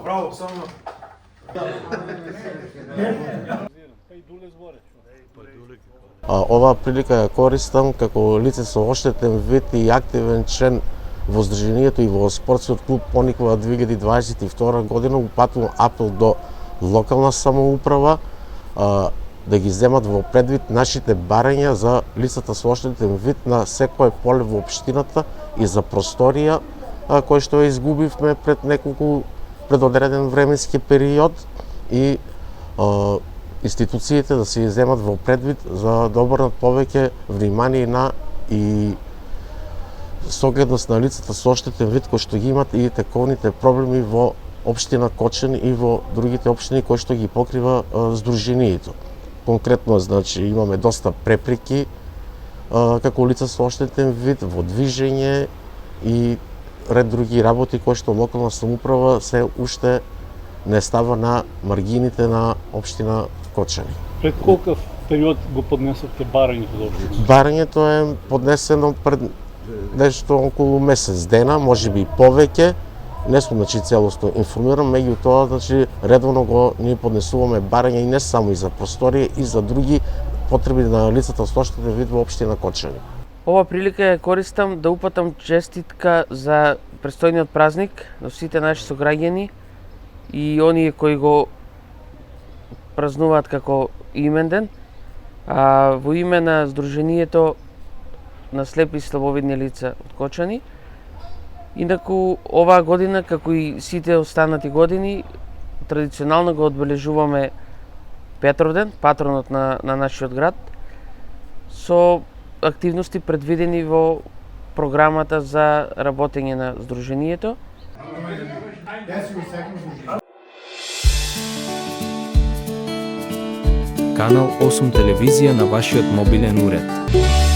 Браво, само. Оваа прилика ја користам како лице со оштетен вид и активен член во Сдруженијето и во спортскиот клуб Пониква 2022 година упатувам апел до локална самоуправа да ги земат во предвид нашите барања за лицата со оштетен вид на секое поле во општината и за просторија кој што ја изгубивме пред одреден временски период и институциите да се земат во предвид за да обрнат повеќе внимание на и согледност на лицата со оштетен вид кои што ги имат и тековните проблеми во општина Кочани и во другите општини кои што ги покрива Сдруженијето. Конкретно, значи, имаме доста препреки како лица со оштетен вид во движење и ред други работи кои што локална самоуправа се уште не става на маргините на општина Кочани. Пред колкав период го поднесовте барањето до општина? Барањето е поднесено пред нешто околу месец дена, можеби и повеќе. Не сум целосно информиран, меѓутоа редовно го ние поднесуваме барања и не само и за просторија, и за други потреби на лицата со оштетен вид во општина Кочани. Ова прилика ја користам да упатам честитка за престојниот празник на сите наши сограѓани и оние кои го празнуваат како именден. Во име на Сдруженијето на слепи и слабовидни лица од Кочани. Инаку оваа година, како и сите останати години, традиционално го одбележуваме Петровден, патронот на нашиот град, со активности предвидени во програмата за работење на Сдруженијето. Канал 8 телевизија на вашиот мобилен уред.